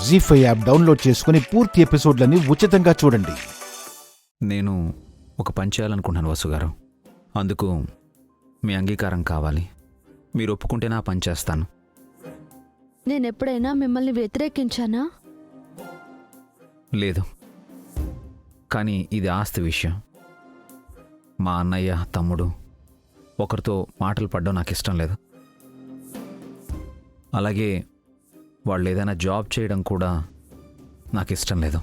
జీ5 app download చేసుకుని పూర్తి ఎపిసోడ్లని ఉచితంగా చూడండి. నేను ఒక పని చేయాలనుకుంటున్నాను వసుగారు. అందుకు మీ అంగీకారం కావాలి. మీరు ఒప్పుకుంటే నా పని చేస్తాను. నేనెప్పుడైనా మిమ్మల్ని వ్యతిరేకించానా? లేదు, కానీ ఇది ఆస్తి విషయం. మా అన్నయ్య తమ్ముడు ఒకరితో మాటలు పడడం నాకు ఇష్టం లేదు. అలాగే వాళ్ళు ఏదైనా జాబ్ చేయడం కూడా నాకు ఇష్టం లేదు.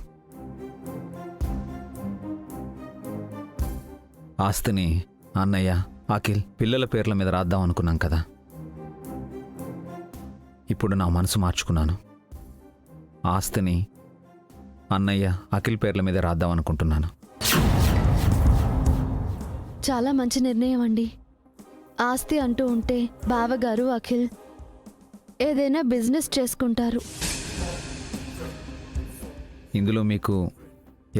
ఆస్తిని అన్నయ్య అఖిల్ పిల్లల పేర్ల మీద రాద్దాం అనుకున్నాం కదా. ఇప్పుడు నా మనసు మార్చుకున్నాను. ఆస్తిని అన్నయ్య అఖిల్ పేర్ల మీద రాద్దాం అనుకుంటున్నాను. చాలా మంచి నిర్ణయం అండి. ఆస్తి అంటూ ఉంటే బావగారు అఖిల్ ఏదైనా బిజినెస్ చేసుకుంటారు. ఇందులో మీకు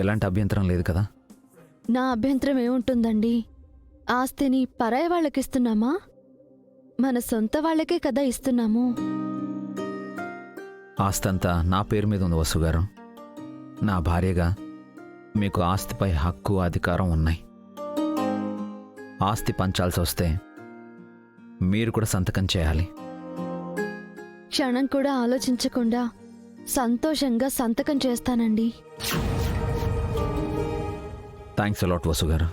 ఎలాంటి అభ్యంతరం లేదు కదా? నా అభ్యంతరం ఏముంటుందండి? ఆస్తిని పరాయి వాళ్ళకిస్తున్నామా? మన సొంత వాళ్ళకే కదా ఇస్తున్నాము. ఆస్తంతా నా పేరు మీద ఉంది వసుగారు. నా భార్యగా మీకు ఆస్తిపై హక్కు అధికారం ఉన్నాయి. ఆస్తి పంచాల్సి వస్తే మీరు కూడా సంతకం చేయాలి. క్షణం కూడా ఆలోచించకుండా సంతోషంగా సంతకం చేస్తానండి. థ్యాంక్స్ అలాట్ వసుగారు.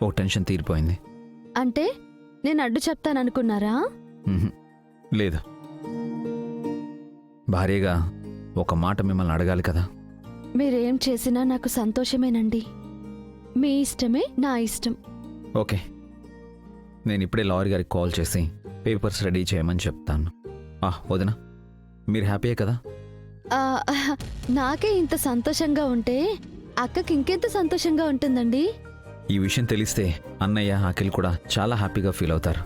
ఓ టెన్షన్ తీరిపోయింది. అంటే నేను అడ్డు చెప్తాననుకున్నారా? లేదు, భార్యగా ఒక మాట మిమ్మల్ని అడగాలి కదా. మీరేం చేసినా నాకు సంతోషమేనండి. మీ ఇష్టమే నా ఇష్టం. ఓకే, నేను ఇప్పుడే లాయర్ గారికి కాల్ చేసి పేపర్స్ రెడీ చేయమని చెప్తాను. వదినా, మీరు హ్యాపీయే కదా? నాకే ఇంత సంతోషంగా ఉంటే అక్కకి ఇంకెంత సంతోషంగా ఉంటుందండి. ఈ విషయం తెలిస్తే అన్నయ్య అఖిల్ కూడా చాలా హ్యాపీగా ఫీల్ అవుతారు.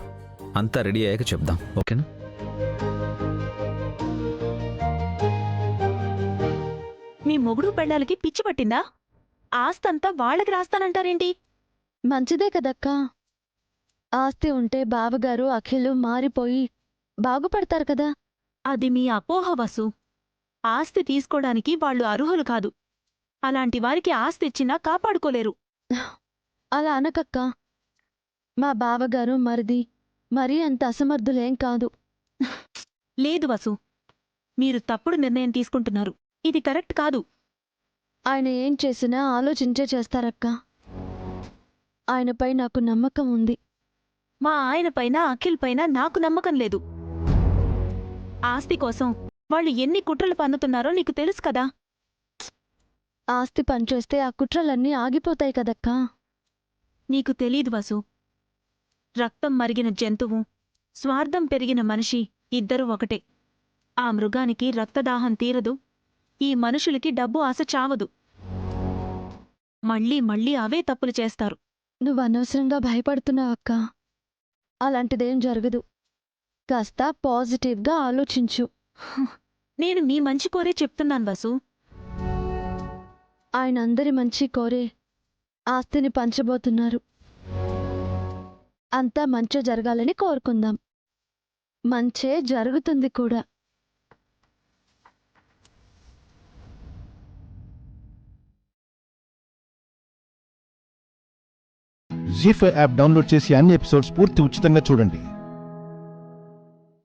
అంతా రెడీ అయ్యాక చెప్దాం, ఓకేనా? మీ మొగుడు పెళ్ళాలకి పిచ్చి పట్టిందా? ఆస్తంతా వాళ్ళకి రాస్తానంటారేంటి? మంచిదే కదక్కా. ఆస్తి ఉంటే బావగారు అఖిలు మారిపోయి బాగుపడతారు కదా. అది మీ అపోహ వసు. ఆస్తి తీసుకోడానికి వాళ్ళు అర్హులు కాదు. అలాంటి వారికి ఆస్తి ఇచ్చినా కాపాడుకోలేరు. అలా అనకక్కా. మా బావగారు మరీ అంత అసమర్థులేం కాదు. లేదు వసు, మీరు తప్పుడు నిర్ణయం తీసుకుంటున్నారు. ఇది కరెక్ట్ కాదు. ఆయన ఏం చేసినా ఆలోచించే చేస్తారక్కా. ఆయనపై నాకు నమ్మకం ఉంది. మా ఆయనపైన అఖిల్ పైన నాకు నమ్మకం లేదు. ఆస్తి కోసం వాళ్ళు ఎన్ని కుట్రలు పన్నుతున్నారో నీకు తెలుసు కదా. ఆస్తి పనిచేస్తే ఆ కుట్రలన్నీ ఆగిపోతాయి కదక్కా. నీకు తెలీదు వసు. రక్తం మరిగిన జంతువు, స్వార్థం పెరిగిన మనిషి ఇద్దరూ ఒకటే. ఆ మృగానికి రక్తదాహం తీరదు, ఈ మనుషులకి డబ్బు ఆశ చావదు. మళ్ళీ మళ్ళీ అవే తప్పులు చేస్తారు. నువ్వు అనవసరంగా భయపడుతున్నావక్కా. అలాంటిదేం జరగదు. కాస్త పాజిటివ్గా ఆలోచించు. నేను మీ మంచి కోరే చెప్తున్నాను వసు. ఆయన అందరి మంచి కోరే ఆస్తిని పంచబోతున్నారు. అంతా మంచే జరగాలని కోరుకుందాం. మంచే జరుగుతుంది కూడా. జీ5 యాప్ డౌన్లోడ్ చేసి అన్ని ఎపిసోడ్స్ పూర్తి ఉచితంగా చూడండి.